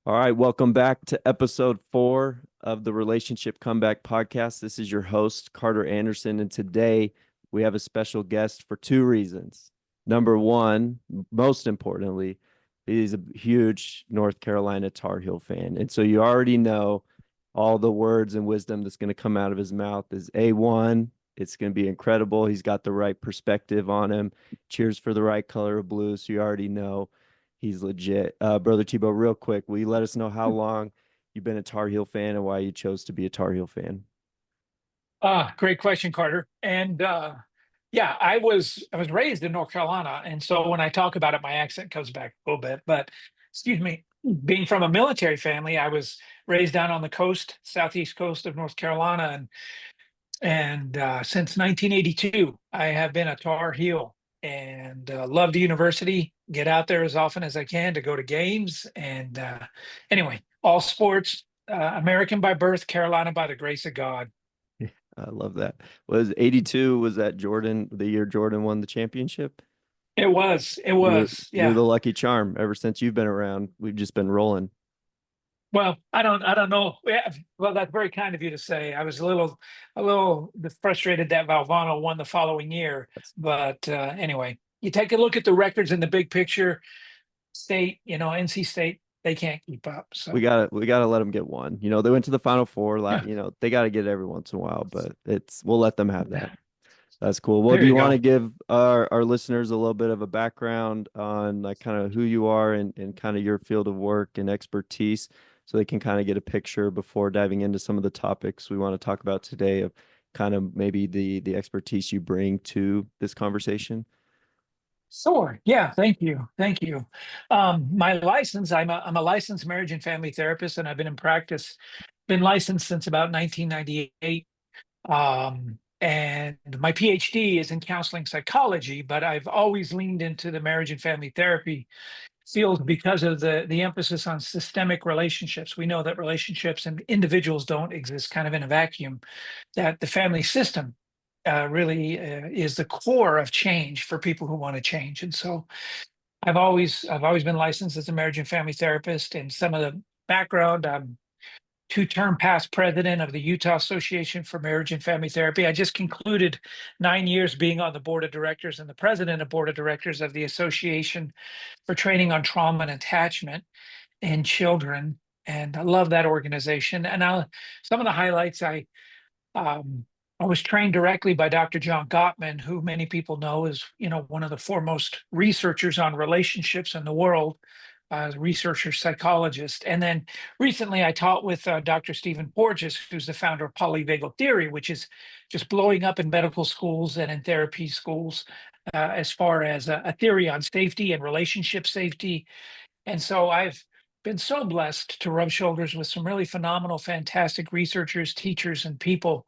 All right, welcome back to episode 4 of the Relationship Comeback Podcast. This is your host, Carter Anderson, and today we have a special guest for two reasons. Number one, most importantly, he's a huge North Carolina Tar Heel fan. And so you already know all the words and wisdom that's going to come out of his mouth is A1. It's going to be incredible. He's got the right perspective on him. Cheers for the right color of blue. So you already know he's legit. Brother Thibault, real quick, will you let us know how long you've been a Tar Heel fan and why you chose to be a Tar Heel fan? Great question, Carter. And yeah, I was raised in North Carolina, and so when I talk about it, my accent comes back a little bit. But excuse me, being from a military family, I was raised down on the coast, southeast coast of North Carolina, and since 1982, I have been a Tar Heel and love the university. Get out there as often as I can to go to games, and anyway, all sports. American by birth, Carolina by the grace of God. I love that. Was 82, was that Jordan, the year Jordan won the championship? It You're was, you're yeah. the lucky charm. Ever since you've been around, we've just been rolling. Well, I don't know. Yeah, well, that's very kind of you to say. I was a little frustrated that Valvano won the following year, That's, but anyway, you take a look at the records in the big picture. State, NC State, they can't keep up. we So gotta we gotta let them get one. They went to the Final Four. yeah, They gotta get it every once in a while, but we'll let them have that. That's cool. Well, there do you you want to go. give our listeners a little bit of a background on like kind of who you are and kind of your field of work and expertise so they can kind of get a picture before diving into some of the topics we want to talk about today of kind of maybe the expertise you bring to this conversation? Sure. Yeah. Thank you. Thank you. My license, I'm a licensed marriage and family therapist, and I've been in practice, been licensed since about 1998. And my PhD is in counseling psychology, but I've always leaned into the marriage and family therapy field because of the emphasis on systemic relationships. We know that relationships and individuals don't exist kind of in a vacuum, that the family system really is the core of change for people who want to change. And so I've always been licensed as a marriage and family therapist. And some of the background, two-term past president of the Utah Association for Marriage and Family Therapy. I just concluded 9 years being on the board of directors and the president of board of directors of the Association for Training on Trauma and Attachment in Children. And I love that organization. And some of the highlights, um, I was trained directly by Dr. John Gottman, who many people know is, one of the foremost researchers on relationships in the world, researcher, psychologist. And then recently I taught with Dr. Stephen Porges, who's the founder of polyvagal theory, which is just blowing up in medical schools and in therapy schools as far as a theory on safety and relationship safety. And so I've been so blessed to rub shoulders with some really phenomenal, fantastic researchers, teachers, and people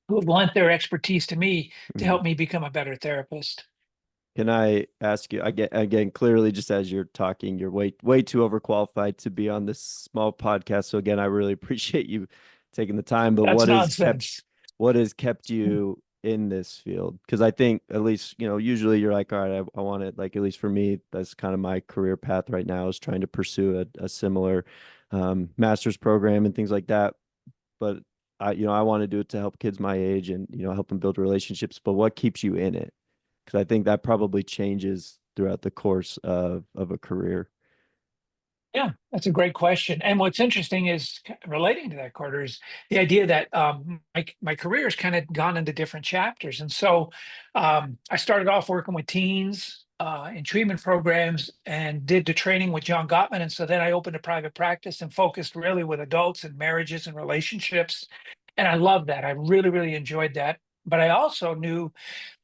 who have lent their expertise to me to Mhm. help me become a better therapist. Can I ask you again, clearly, just as you're talking, you're way too overqualified to be on this small podcast. So again, I really appreciate you taking the time. But That's nonsense. what has kept you in this field? Because I think at least, usually you're like, all right, I want it. Like at least for me, that's kind of my career path right now is trying to pursue a similar master's program and things like that. But I want to do it to help kids my age and help them build relationships. But what keeps you in it? Because I think that probably changes throughout the course of a career. Yeah, that's a great question. And what's interesting is relating to that, Carter, is the idea that my career has kind of gone into different chapters. And so I started off working with teens in treatment programs and did the training with John Gottman. And so then I opened a private practice and focused really with adults and marriages and relationships. And I love that. I really, really enjoyed that. But I also knew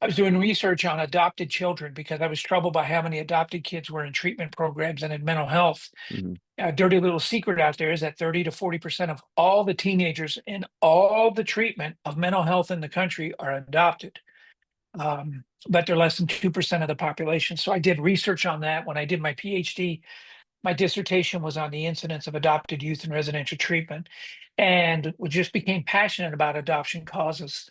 I was doing research on adopted children because I was troubled by how many adopted kids were in treatment programs and in mental health. Mhm. A dirty little secret out there is that 30 to 40% of all the teenagers in all the treatment of mental health in the country are adopted. But they're less than 2% of the population. So I did research on that. When I did my PhD, my dissertation was on the incidence of adopted youth in residential treatment, and we just became passionate about adoption causes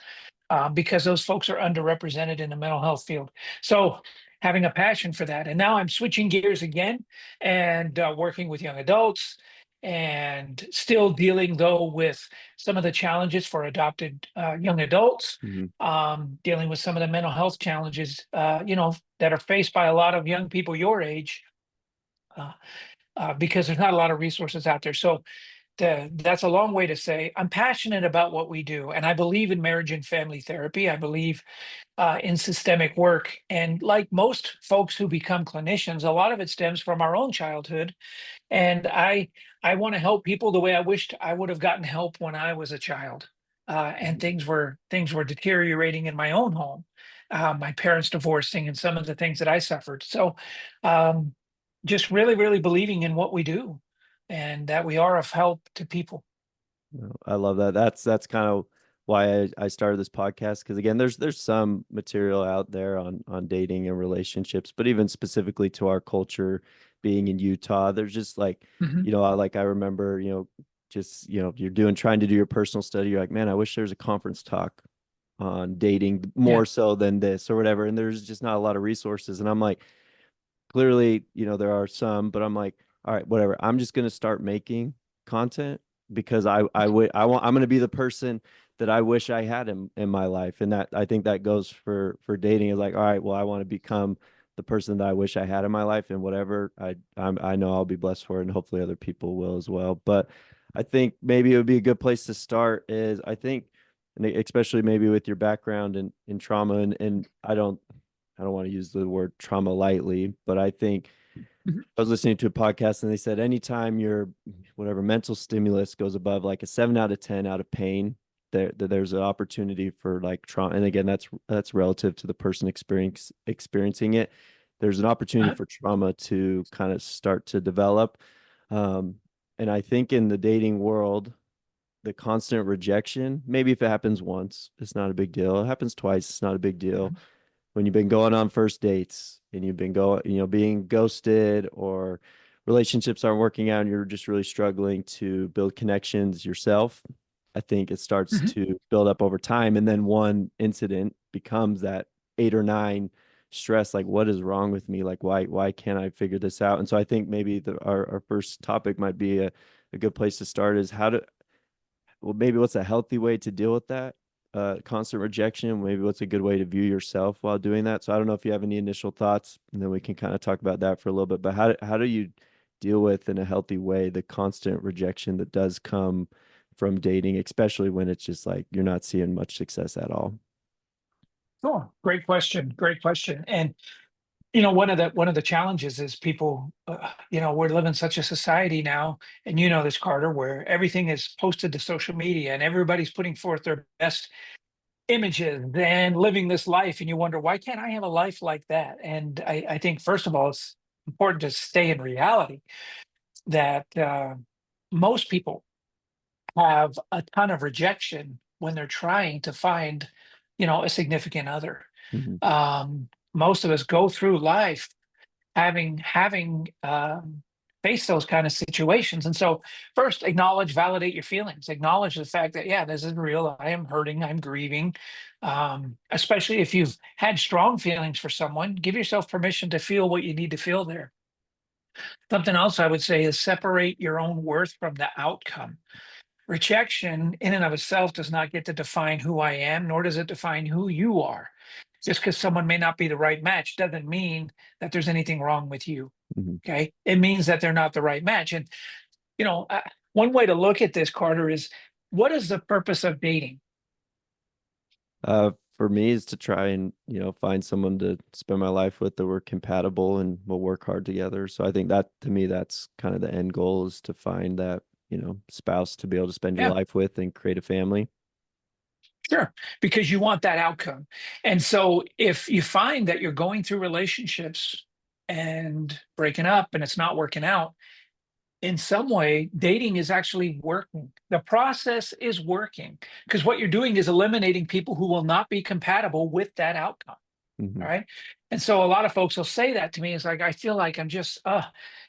because those folks are underrepresented in the mental health field. So having a passion for that. And now I'm switching gears again and working with young adults and still dealing though with some of the challenges for adopted young adults, Mhm. dealing with some of the mental health challenges, that are faced by a lot of young people your age, uh, because there's not a lot of resources out there. So that's a long way to say I'm passionate about what we do, and I believe in marriage and family therapy. I believe in systemic work, and like most folks who become clinicians, a lot of it stems from our own childhood. And I want to help people the way I wished I would have gotten help when I was a child, and Mhm. things were deteriorating in my own home, my parents divorcing, and some of the things that I suffered. So, um, just really, really believing in what we do, and that we are of help to people. No, I love that. That's kind of why I started this podcast, because again, there's some material out there on dating and relationships, but even specifically to our culture, being in Utah, there's just like, Mhm. I remember, just you're trying to do your personal study. You're like, man, I wish there's a conference talk on dating Yeah. more so than this or whatever, and there's just not a lot of resources. And I'm like, clearly, there are some, but I'm like, all right, whatever. I'm just gonna start making content because I'm gonna be the person that I wish I had in my life. And that I think that goes for dating is like, all right, well, I want to become the person that I wish I had in my life, and whatever I know I'll be blessed for it, and hopefully other people will as well. But I think maybe it would be a good place to start is, I think, and especially maybe with your background in trauma, and I don't want to use the word trauma lightly, but I think Mhm. I was listening to a podcast and they said anytime your whatever mental stimulus goes above like a 7 out of 10 out of pain, there's an opportunity for like trauma. And again, that's relative to the person experiencing it. There's an opportunity Uh, for trauma to kind of start to develop. Um, and I think in the dating world, the constant rejection, maybe if it happens once, it's not a big deal. It happens twice, it's not a big deal. When you've been going on first dates and you've been being ghosted, or relationships aren't working out and you're just really struggling to build connections yourself, I think it starts mhm. to build up over time. And then one incident becomes that eight or nine stress, like, what is wrong with me? Like, why can't I figure this out? And so I think maybe our first topic might be a good place to start is maybe what's a healthy way to deal with that constant rejection? Maybe what's a good way to view yourself while doing that? So I don't know if you have any initial thoughts, and then we can kind of talk about that for a little bit. But how do you deal with in a healthy way the constant rejection that does come from dating, especially when it's just like you're not seeing much success at all? Sure. Great question. Great question. And one of the challenges is people, we're living such a society now, and you know this, Carter, where everything is posted to social media and everybody's putting forth their best images and living this life, and you wonder, why can't I have a life like that? And I think first of all, it's important to stay in reality that most people have a ton of rejection when they're trying to find, a significant other. Hmm. Most of us go through life having faced those kind of situations. And so first, acknowledge, validate your feelings, acknowledge the fact that, yeah, this is real. I am hurting, I'm grieving. Especially if you've had strong feelings for someone, give yourself permission to feel what you need to feel there. Something else I would say is separate your own worth from the outcome. Rejection in and of itself does not get to define who I am, nor does it define who you are. Just because someone may not be the right match doesn't mean that there's anything wrong with you. Hmm. Okay. It means that they're not the right match. And, you know, uh, one way to look at this, Carter, is what is the purpose of dating? For me is to try and find someone to spend my life with that we're compatible and we'll work hard together. So I think that to me that's kind of the end goal, is to find that spouse to be able to spend your Yeah, life with and create a family. sure. Because you want that outcome. And so if you find that you're going through relationships and breaking up and it's not working out, in some way, dating is actually working. The process is working because what you're doing is eliminating people who will not be compatible with that outcome. All Hmm. right. And so a lot of folks will say that to me. It's like, I feel like I'm just,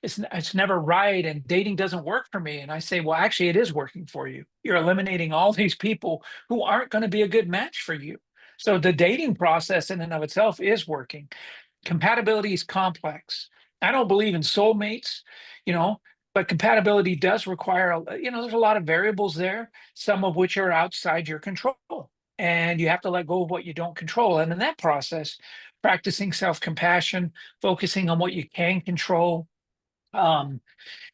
it's never right. And dating doesn't work for me. And I say, well, actually, it is working for you. You're eliminating all these people who aren't going to be a good match for you. So the dating process in and of itself is working. Compatibility is complex. I don't believe in soulmates. You know, but compatibility does require, there's a lot of variables there, some of which are outside your control. And you have to let go of what you don't control. And in that process, practicing self-compassion, focusing on what you can control, um,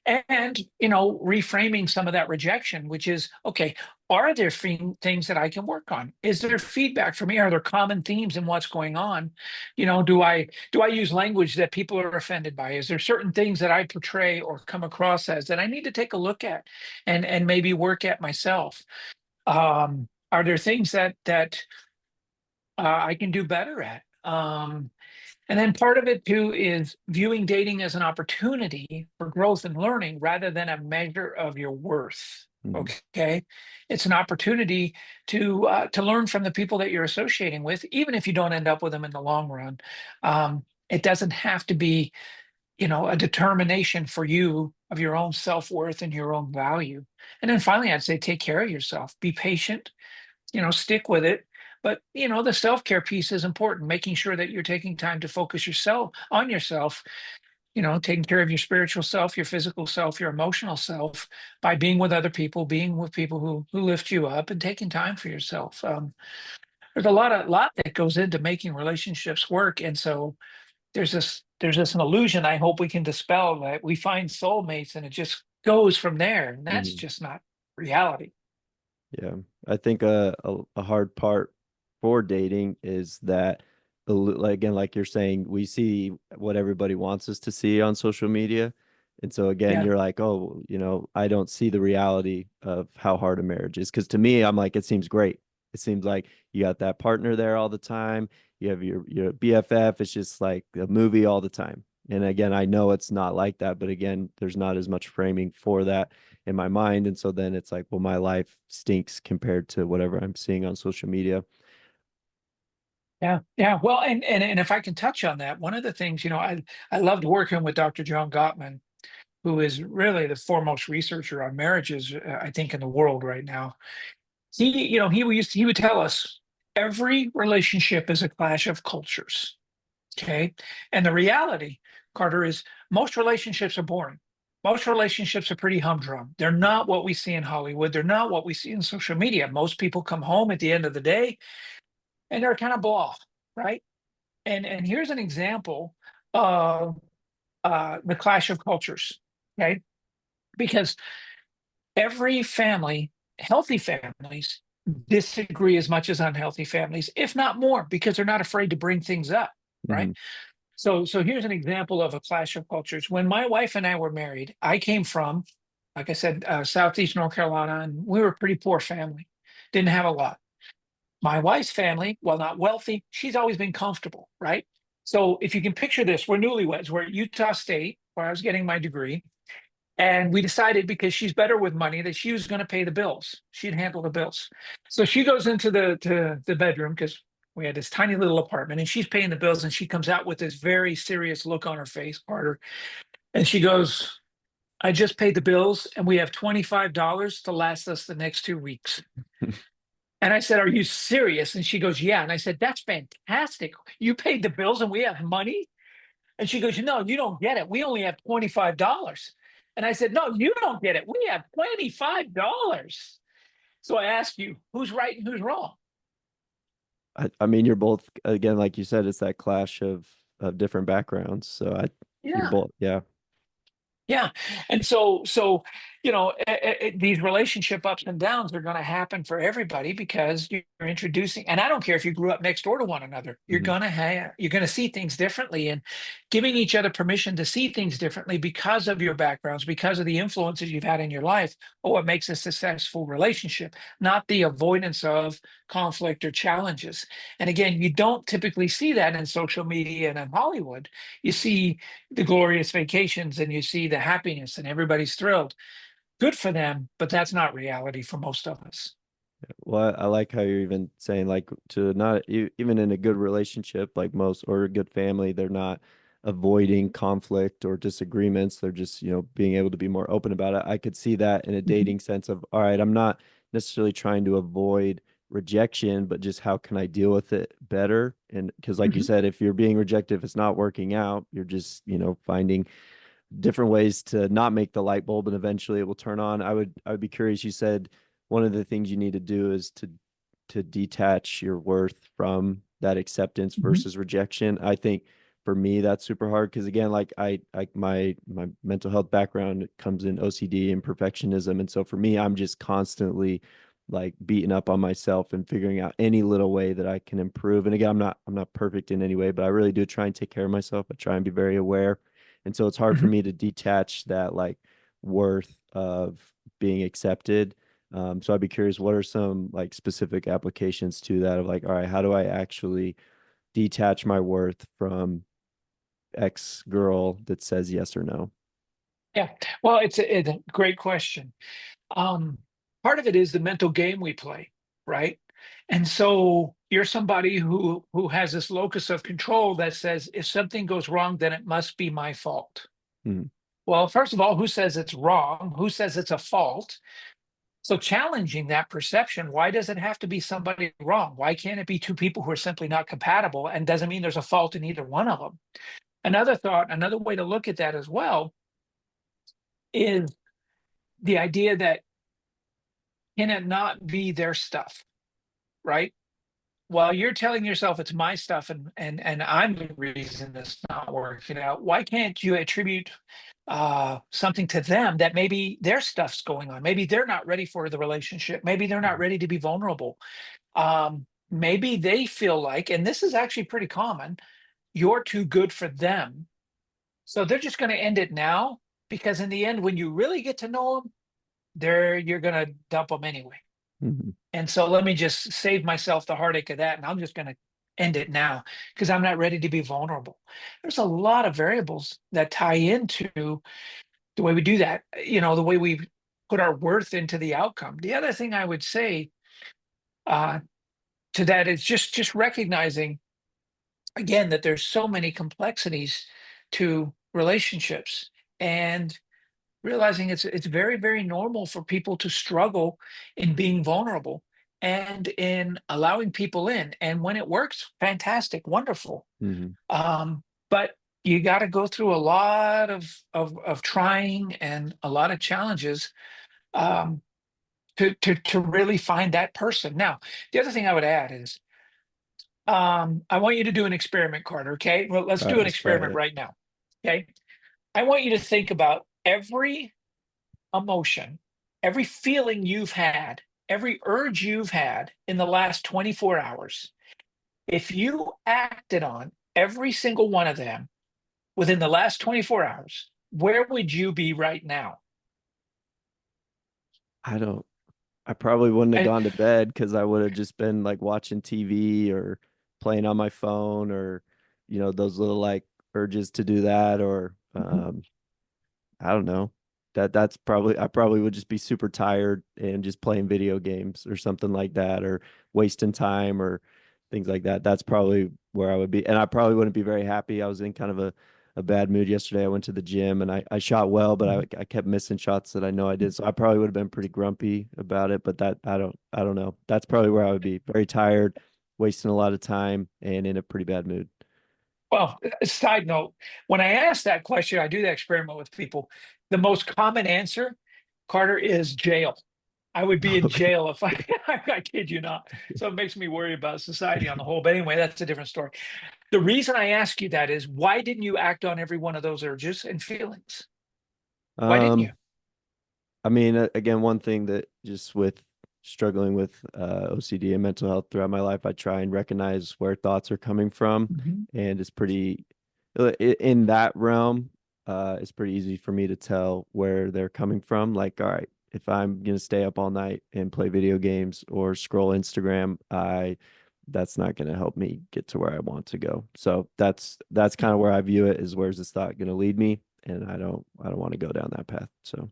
and reframing some of that rejection, which is, okay, are there things that I can work on? Is there feedback for me? Are there common themes in what's going on? Do I use language that people are offended by? Is there certain things that I portray or come across as that I need to take a look at and maybe work at myself? Are there things that I can do better at? And then part of it too is viewing dating as an opportunity for growth and learning rather than a measure of your worth. Mhm. Okay, it's an opportunity to learn from the people that you're associating with, even if you don't end up with them in the long run. It doesn't have to be, a determination for you of your own self-worth and your own value. And then finally, I'd say take care of yourself. Be patient, stick with it. But the self-care piece is important, making sure that you're taking time to focus yourself on yourself, taking care of your spiritual self, your physical self, your emotional self by being with other people, being with people who lift you up and taking time for yourself. There's a lot that goes into making relationships work. And so there's this an illusion I hope we can dispel that we find soulmates and it just goes from there. And that's Mhm. just not reality. Yeah, I think a hard part for dating is that like again, like you're saying, we see what everybody wants us to see on social media, and so again, Yeah. you're like, oh, I don't see the reality of how hard a marriage is. Because to me, I'm like, it seems great. It seems like you got that partner there all the time. You have your BFF. It's just like a movie all the time. And again, I know it's not like that, but again, there's not as much framing for that in my mind. And so then it's like, well, my life stinks compared to whatever I'm seeing on social media. Yeah, yeah. Well, and if I can touch on that, one of the things, I loved working with Dr. John Gottman, who is really the foremost researcher on marriages, I think, in the world right now. He would tell us every relationship is a clash of cultures. Okay. And the reality, Carter, is most relationships are boring. Most relationships are pretty humdrum. They're not what we see in Hollywood. They're not what we see in social media. Most people come home at the end of the day and they're kind of blah, right? And here's an example of the clash of cultures. Okay, because every family, healthy families, disagree as much as unhealthy families, if not more, because they're not afraid to bring things up. Right. Hmm. So here's an example of a clash of cultures. When my wife and I were married, I came from, like I said, Southeast North Carolina, and we were a pretty poor family. Didn't have a lot. My wife's family, while not wealthy, she's always been comfortable, right? So if you can picture this, we're newlyweds. We're at Utah State, where I was getting my degree. And we decided because she's better with money that she was going to pay the bills. She'd handle the bills. So she goes into the bedroom because we had this tiny little apartment and she's paying the bills and she comes out with this very serious look on her face, Carter. And she goes, I just paid the bills and we have $25 to last us the next 2 weeks. And I said, are you serious? And she goes, yeah. And I said, that's fantastic. You paid the bills and we have money? And she goes, no, you don't get it. We only have $25. And I said, no, you don't get it. We have $25. So I ask you, who's right and who's wrong? I mean, you're both, again, like you said, it's that clash of different backgrounds. So you're Yeah. both, yeah. Yeah. And so, these relationship ups and downs are going to happen for everybody because you're introducing, and I don't care if you grew up next door to one another, Hmm. you're going to see things differently and giving each other permission to see things differently because of your backgrounds, because of the influences you've had in your life, or what makes a successful relationship, not the avoidance of conflict or challenges. And again, you don't typically see that in social media and in Hollywood. You see the glorious vacations and you see the happiness and everybody's thrilled. Good for them, but that's not reality for most of us. Well, I like how you're even saying like to not even in a good relationship, like most or a good family, they're not avoiding conflict or disagreements. They're just, being able to be more open about it. I could see that in a Mhm. dating sense of, all right, I'm not necessarily trying to avoid rejection, but just how can I deal with it better? And because like you Mhm. said, if you're being rejected, if it's not working out, you're just, finding different ways to not make the light bulb and eventually it will turn on. I would be curious. You said one of the things you need to do is to detach your worth from that acceptance Mhm. versus rejection. I think for me that's super hard because again, like my mental health background comes in OCD and perfectionism, and so for me, I'm just constantly like beating up on myself and figuring out any little way that I can improve. And again, I'm not perfect in any way, but I really do try and take care of myself. I try and be very aware. And so it's hard for Mhm. me to detach that like worth of being accepted. So I'd be curious, what are some like specific applications to that of like, all right, how do I actually detach my worth from X girl that says yes or no? Yeah. Well, it's a great question. Um, Part of it is the mental game we play, right? And so you're somebody who has this locus of control that says if something goes wrong, then it must be my fault. Mhm. Well, first of all, who says it's wrong? Who says it's a fault? So challenging that perception, why does it have to be somebody wrong? Why can't it be two people who are simply not compatible and doesn't mean there's a fault in either one of them? Another thought, another way to look at that as well is the idea that can it not be their stuff, right? While you're telling yourself it's my stuff and I'm the reason it's not working out, why can't you attribute something to them that maybe their stuff's going on? Maybe they're not ready for the relationship. Maybe they're not ready to be vulnerable. Maybe they feel like, and this is actually pretty common, you're too good for them. So they're just going to end it now because in the end, when you really get to know them, you're going to dump them anyway. Mhm. And so let me just save myself the heartache of that. And I'm just going to end it now because I'm not ready to be vulnerable. There's a lot of variables that tie into the way we do that, the way we put our worth into the outcome. The other thing I would say uh, to that is just recognizing again that there's so many complexities to relationships and realizing it's very very normal for people to struggle in being vulnerable and in allowing people in, and when it works, fantastic, wonderful. Mhm. But you got to go through a lot of trying and a lot of challenges um, to really find that person. Now, the other thing I would add is I want you to do an experiment, Carter. Okay, well, let's All do right, an let's try experiment it. right now. Okay, I want you to think about every emotion, every feeling you've had, every urge you've had in the last 24 hours. If you acted on every single one of them within the last 24 hours, where would you be right now? I don't I probably wouldn't have And gone to bed because I would have just been like watching TV or playing on my phone or, those little like urges to do that or I don't know. That's probably I probably would just be super tired and just playing video games or something like that or wasting time or things like that. That's probably where I would be. And I probably wouldn't be very happy. I was in kind of a bad mood yesterday. I went to the gym and I shot well, but I kept missing shots that I know I did. So I probably would have been pretty grumpy about it. But that I don't know. That's probably where I would be. Very tired, wasting a lot of time and in a pretty bad mood. well, a side note, when I ask that question, I do that experiment with people. The most common answer, Carter, is jail. I would be in Okay. jail if I kid you not. So it makes me worry about society on the whole. But anyway, that's a different story. The reason I ask you that is why didn't you act on every one of those urges and feelings? Why didn't you? Um I mean, again, one thing that just with struggling with OCD and mental health throughout my life, I try and recognize where thoughts are coming from, Mhm. and it's pretty in that realm. It's pretty easy for me to tell where they're coming from. Like, all right, if I'm gonna stay up all night and play video games or scroll Instagram, I that's not gonna help me get to where I want to go. So that's kind of where I view it is where's this thought gonna lead me, and I don't want to go down that path. So.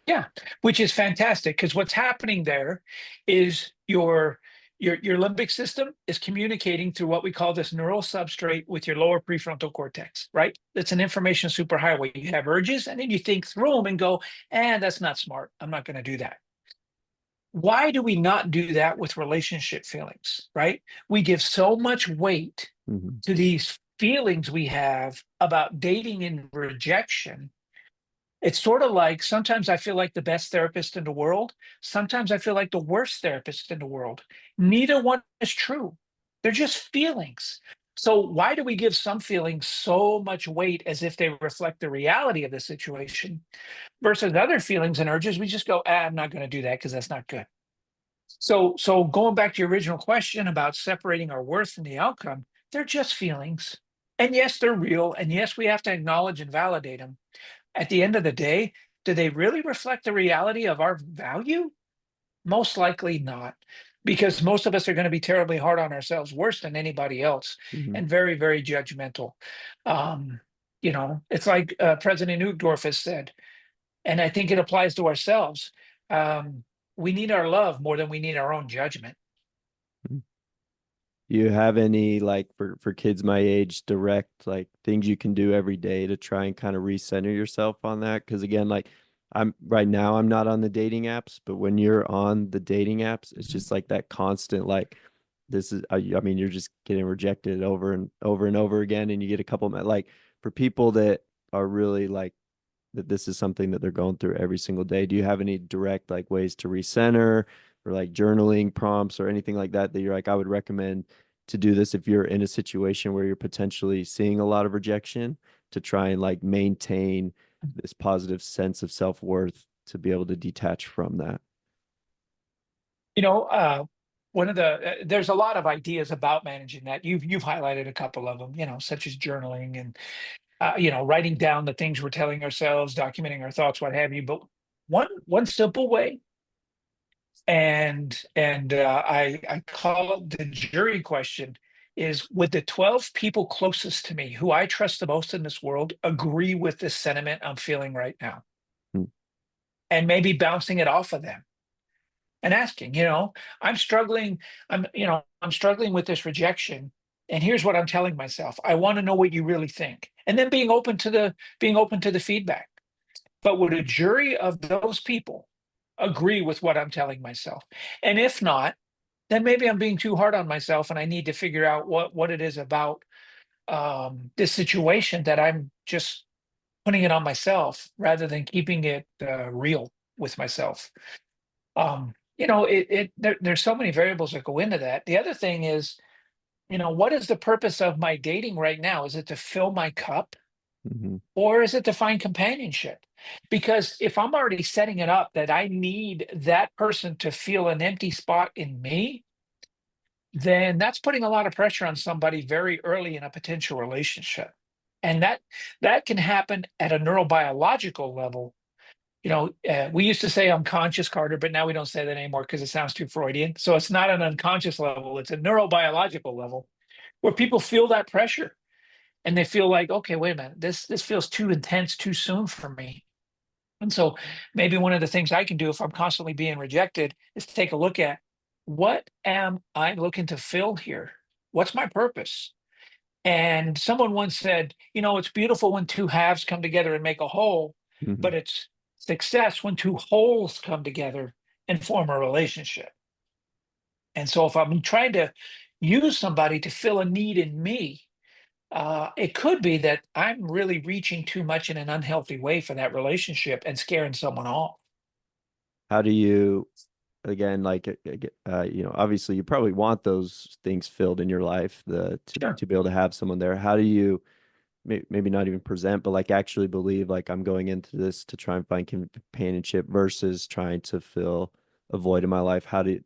Yeah, which is fantastic because what's happening there is your limbic system is communicating through what we call this neural substrate with your lower prefrontal cortex, right? It's an information superhighway. You have urges and then you think through them and go, and that's not smart. I'm not going to do that. Why do we not do that with relationship feelings, right? We give so much weight Mhm. to these feelings we have about dating and rejection It's sort of like sometimes I feel like the best therapist in the world. Sometimes I feel like the worst therapist in the world. Neither one is true. They're just feelings. So why do we give some feelings so much weight as if they reflect the reality of the situation versus other feelings and urges? We just go, I'm not going to do that because that's not good. So going back to your original question about separating our worth from the outcome, they're just feelings. And yes, they're real. And yes, we have to acknowledge and validate them. At the end of the day, do they really reflect the reality of our value? Most likely not, because most of us are going to be terribly hard on ourselves, worse than anybody else, Mhm. and very, very judgmental. Um, it's like President Uchtdorf has said, and I think it applies to ourselves. Um, we need our love more than we need our own judgment. Do you have any like for kids my age direct like things you can do every day to try and kind of recenter yourself on that? Because again, like I'm right now I'm not on the dating apps, but when you're on the dating apps, it's Mhm. just like that constant like this is I mean you're just getting rejected over and over and over again, and you get a couple like for people that are really like that this is something that they're going through every single day. Do you have any direct like ways to recenter or like journaling prompts or anything like that that you're like, I would recommend to do this if you're in a situation where you're potentially seeing a lot of rejection to try and like maintain this positive sense of self-worth to be able to detach from that? You know, uh, One of there's a lot of ideas about managing that. You've highlighted a couple of them, such as journaling and writing down the things we're telling ourselves, documenting our thoughts, what have you. But one simple way, and I call it the jury question, is would the 12 people closest to me, who I trust the most in this world, agree with this sentiment I'm feeling right now? Mm. And maybe bouncing it off of them and asking, I'm struggling, I'm struggling with this rejection. And here's what I'm telling myself. I want to know what you really think. And then being open to the feedback. But would a jury of those people agree with what I'm telling myself? And if not, then maybe I'm being too hard on myself and I need to figure out what it is about this situation that I'm just putting it on myself rather than keeping it real with myself. There's so many variables that go into that. The other thing is, what is the purpose of my dating right now? Is it to fill my cup Mhm. or is it to find companionship? Because if I'm already setting it up that I need that person to feel an empty spot in me, then that's putting a lot of pressure on somebody very early in a potential relationship. And that can happen at a neurobiological level. We used to say unconscious, Carter, but now we don't say that anymore because it sounds too Freudian. So it's not an unconscious level, it's a neurobiological level where people feel that pressure and they feel like, okay, wait a minute, this feels too intense too soon for me. And so maybe one of the things I can do if I'm constantly being rejected is take a look at what am I looking to fill here? What's my purpose? And someone once said, it's beautiful when two halves come together and make a whole, Mhm. but it's success when two wholes come together and form a relationship. And so if I'm trying to use somebody to fill a need in me, it could be that I'm really reaching too much in an unhealthy way for that relationship and scaring someone off. How do you again like obviously you probably want those things filled in your life the Sure. to be able to have someone there. How do you maybe not even present, but like actually believe like I'm going into this to try and find companionship versus trying to fill a void in my life? How do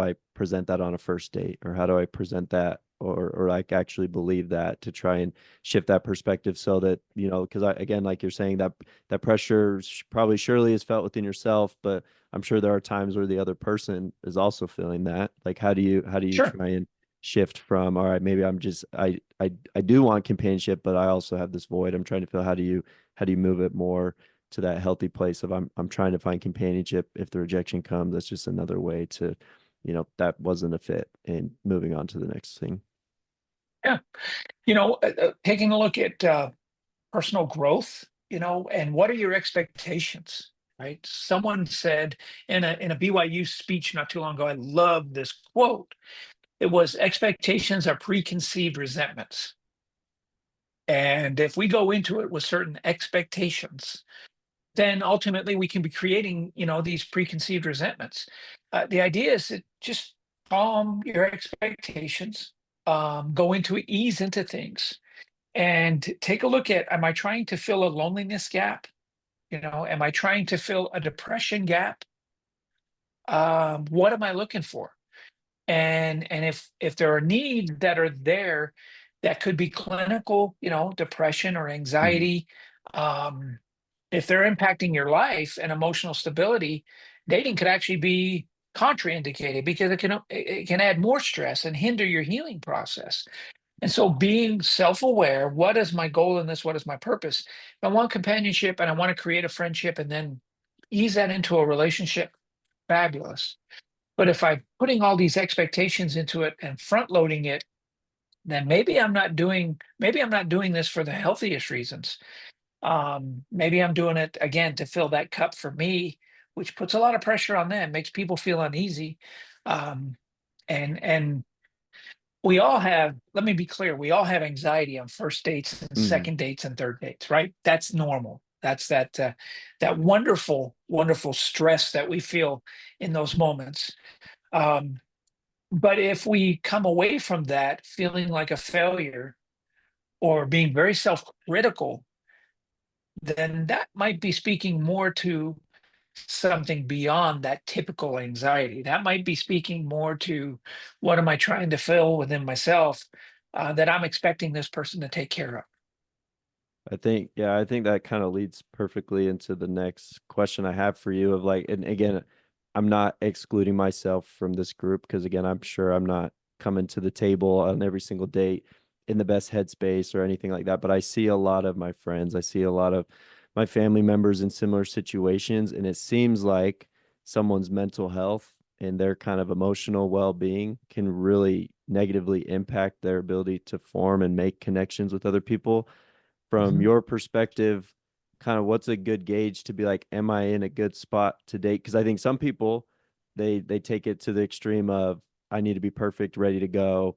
I present that on a first date, or how do I present that, or like actually believe that to try and shift that perspective so that because I again like you're saying that that pressure probably surely is felt within yourself, but I'm sure there are times where the other person is also feeling that. Like how do you Sure. try and shift from, all right, maybe I'm just I do want companionship, but I also have this void I'm trying to feel. How do you move it more to that healthy place of I'm trying to find companionship. If the rejection comes, that's just another way to, that wasn't a fit, and moving on to the next thing. Yeah. Taking a look at personal growth, and what are your expectations, right? Someone said in a BYU speech not too long ago, I love this quote. It was expectations are preconceived resentments. And if we go into it with certain expectations, then ultimately we can be creating, these preconceived resentments. The idea is to just calm your expectations, go into ease into things, and take a look at: am I trying to fill a loneliness gap? Am I trying to fill a depression gap? What am I looking for? And if there are needs that are there that could be clinical, depression or Mhm. anxiety, um, if they're impacting your life and emotional stability, dating could actually be contraindicated because it can add more stress and hinder your healing process. And so being self-aware: what is my goal in this? What is my purpose? If I want companionship and I want to create a friendship and then ease that into a relationship, fabulous. But if I'm putting all these expectations into it and front loading it, then maybe I'm not doing this for the healthiest reasons. Maybe I'm doing it again to fill that cup for me, which puts a lot of pressure on them, makes people feel uneasy. Um, and we all have, let me be clear, we all have anxiety on first dates and Mhm. second dates and third dates, right? That's normal. That's that wonderful, wonderful stress that we feel in those moments. Um, but if we come away from that feeling like a failure or being very self-critical, then that might be speaking more to something beyond that typical anxiety. That might be speaking more to: what am I trying to fill within myself, that I'm expecting this person to take care of? I think that kind of leads perfectly into the next question I have for you of like, and again, I'm not excluding myself from this group because again, I'm sure I'm not coming to the table on every single date in the best headspace or anything like that. But I see a lot of my friends, I see a lot of my family members in similar situations, and it seems like someone's mental health and their kind of emotional well-being can really negatively impact their ability to form and make connections with other people. From Mhm. your perspective, kind of what's a good gauge to be like, am I in a good spot to date? Because I think some people they take it to the extreme of I need to be perfect, ready to go,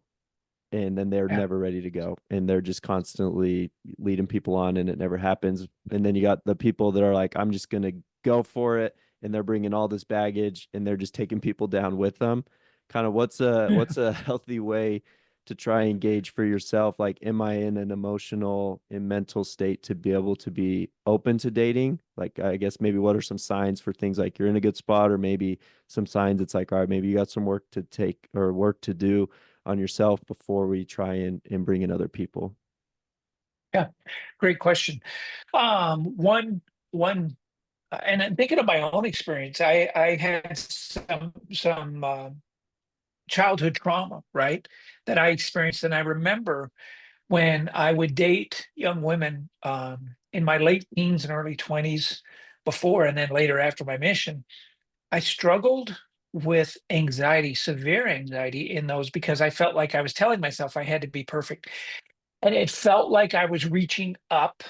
and then they're Yeah. never ready to go, and they're just constantly leading people on, and it never happens. And then you got the people that are like, I'm just gonna go for it, and they're bringing all this baggage, and they're just taking people down with them. Kind of what's a healthy way to try and gauge for yourself, like, am I in an emotional and mental state to be able to be open to dating? Like, I guess maybe what are some signs for things like you're in a good spot, or maybe some signs it's like, all right, maybe you got some work to take or work to do on yourself before we try and bring in other people. Yeah. Great question. One, and I'm thinking of my own experience. I had some childhood trauma, right, that I experienced, and I remember when I would date young women, in my late teens and early 20s, before and then later after my mission, I struggled with anxiety, severe anxiety in those, because I felt like I was telling myself I had to be perfect. And it felt like I was reaching up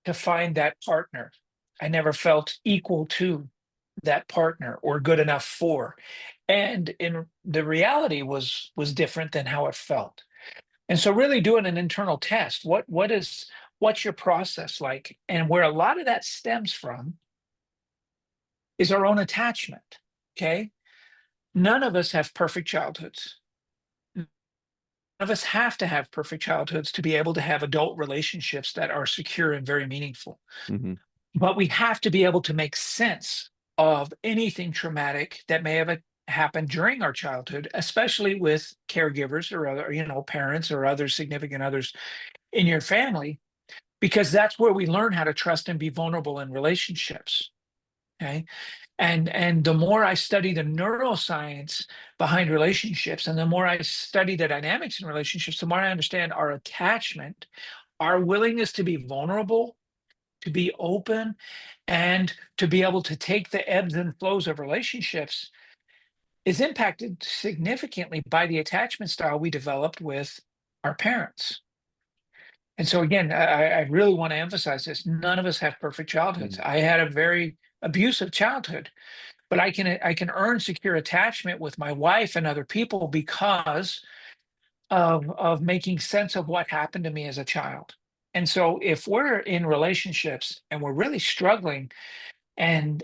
to find that partner. I never felt equal to that partner or good enough for. And in the reality was different than how it felt. And so really doing an internal test, what's your process like? And where a lot of that stems from is our own attachment. Okay. None of us have perfect childhoods. None of us have to have perfect childhoods to be able to have adult relationships that are secure and very meaningful. Hmm. But we have to be able to make sense of anything traumatic that may have happened during our childhood, especially with caregivers or other, parents or other significant others in your family, because that's where we learn how to trust and be vulnerable in relationships. Okay. And the more I study the neuroscience behind relationships, and the more I study the dynamics in relationships, the more I understand our attachment, our willingness to be vulnerable, to be open, and to be able to take the ebbs and flows of relationships is impacted significantly by the attachment style we developed with our parents. And so again, I really want to emphasize this. None of us have perfect childhoods. Mm. I had a very abusive childhood, but I can earn secure attachment with my wife and other people because of making sense of what happened to me as a child. And so if we're in relationships and we're really struggling and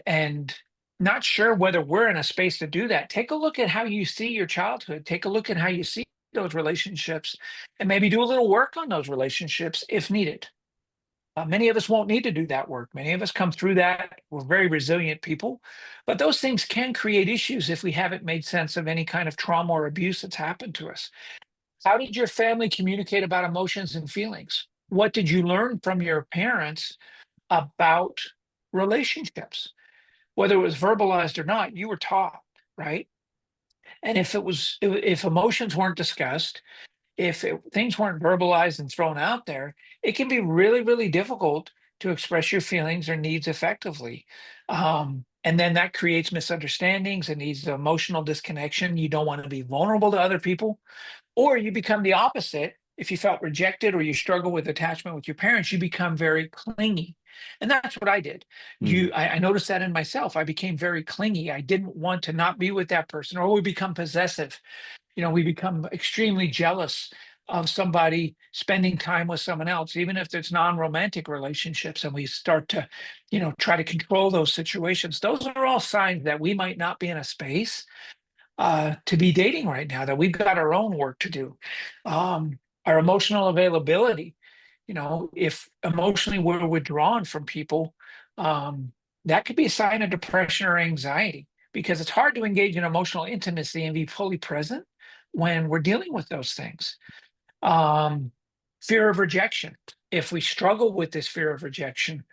not sure whether we're in a space to do that, take a look at how you see your childhood. Take a look at how you see those relationships and maybe do a little work on those relationships if needed. Many of us won't need to do that work. Many of us come through that. We're very resilient people, but those things can create issues if we haven't made sense of any kind of trauma or abuse that's happened to us. How did your family communicate about emotions and feelings? What did you learn from your parents about relationships? Whether it was verbalized or not, you were taught, right? And if emotions weren't discussed, things weren't verbalized and thrown out there, it can be really, really difficult to express your feelings or needs effectively. And then that creates misunderstandings and needs of emotional disconnection. You don't want to be vulnerable to other people, or you become the opposite. If you felt rejected or you struggle with attachment with your parents, you become very clingy. And that's what I did. Mm, I noticed that in myself. I became very clingy. I didn't want to not be with that person, or we become possessive. We become extremely jealous of somebody spending time with someone else, even if it's non-romantic relationships, and we start to, try to control those situations. Those are all signs that we might not be in a space to be dating right now, that we've got our own work to do. Our emotional availability, if emotionally we're withdrawn from people, um, that could be a sign of depression or anxiety, because it's hard to engage in emotional intimacy and be fully present when we're dealing with those things. Um, Fear of rejection. If we struggle with this fear of rejection,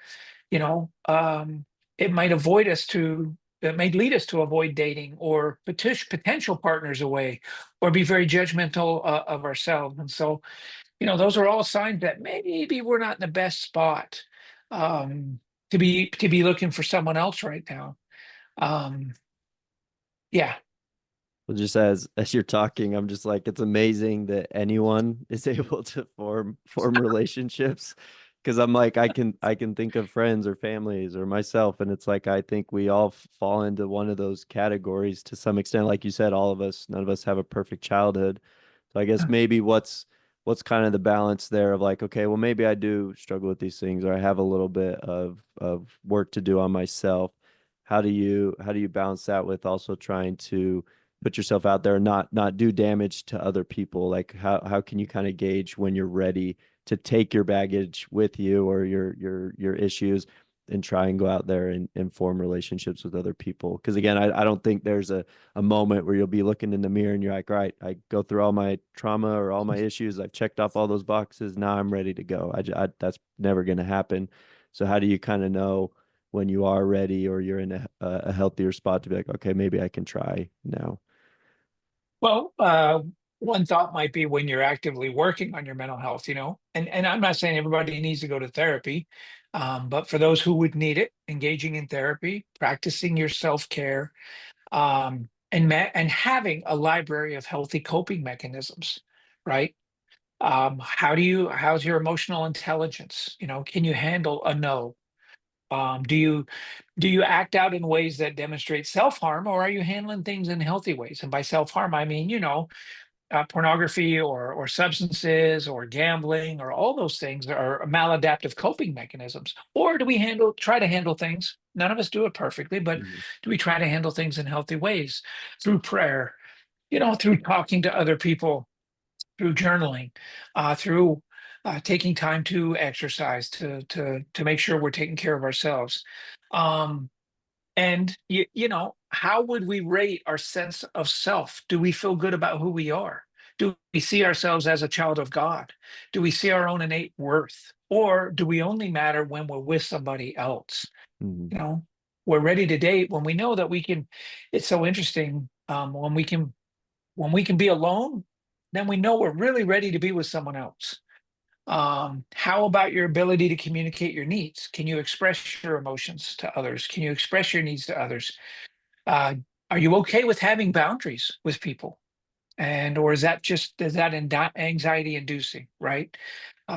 you know, um, it might avoid us to, it may lead us to avoid dating or potential partners away, or be very judgmental of ourselves. And so, those are all signs that maybe we're not in the best spot um, to be looking for someone else right now. Um, yeah. well, just as you're talking, I'm just like, it's amazing that anyone is able to form relationships. Because I'm like, I can think of friends or families or myself, and it's like I think we all fall into one of those categories to some extent. Like you said, all of us, none of us have a perfect childhood. So I guess maybe what's kind of the balance there of like, okay, well maybe I do struggle with these things, or I have a little bit of work to do on myself. How do you balance that with also trying to put yourself out there and not do damage to other people? Like how can you kind of gauge when you're ready to take your baggage with you, or your issues, and try and go out there and form relationships with other people? Because again, I don't think there's a moment where you'll be looking in the mirror and you're like, right, I go through all my trauma or all my issues, I've checked off all those boxes, now I'm ready to go. That's never going to happen. So how do you kind of know when you are ready, or you're in a healthier spot to be like, okay, maybe I can try now? Well, one thought might be when you're actively working on your mental health, and I'm not saying everybody needs to go to therapy, but for those who would need it, engaging in therapy, practicing your self-care, and having a library of healthy coping mechanisms, right? How's your emotional intelligence? Can you handle a no? Do you act out in ways that demonstrate self-harm, or are you handling things in healthy ways? And by self-harm, I mean, pornography or substances or gambling, or all those things are maladaptive coping mechanisms. Or do we try to handle things? None of us do it perfectly, but Mhm. do we try to handle things in healthy ways through prayer, through talking to other people, through journaling, through taking time to exercise to make sure we're taking care of ourselves. Um, and how would we rate our sense of self? Do we feel good about who we are? Do we see ourselves as a child of God? Do we see our own innate worth? Or do we only matter when we're with somebody else? Mhm. You know, we're ready to date when we know that we can. It's so interesting when we can be alone, then we know we're really ready to be with someone else. How about your ability to communicate your needs? Can you express your emotions to others? Can you express your needs to others? Uh, are you okay with having boundaries with people? And or is that anxiety inducing, right?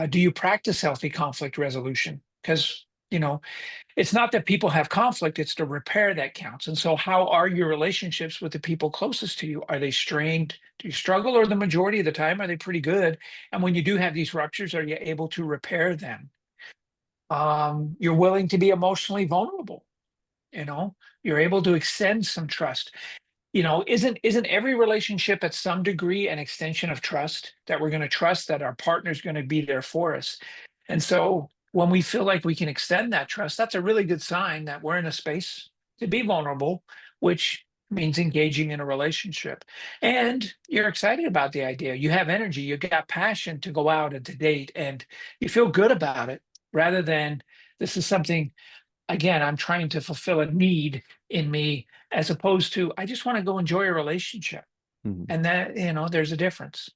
Do you practice healthy conflict resolution? Because You know, it's not that people have conflict, it's the repair that counts. And so, how are your relationships with the people closest to you? Are they strained? Do you struggle, or the majority of the time, are they pretty good? And when you do have these ruptures, are you able to repair them? You're willing to be emotionally vulnerable. You know, you're able to extend some trust. Isn't every relationship at some degree an extension of trust, that we're going to trust that our partner's going to be there for us? And so when we feel like we can extend that trust, that's a really good sign that we're in a space to be vulnerable, which means engaging in a relationship. And you're excited about the idea. You have energy, you got passion to go out and to date, and you feel good about it, rather than this is something, again, I'm trying to fulfill a need in me, as opposed to I just want to go enjoy a relationship. Mhm. And that, there's a difference.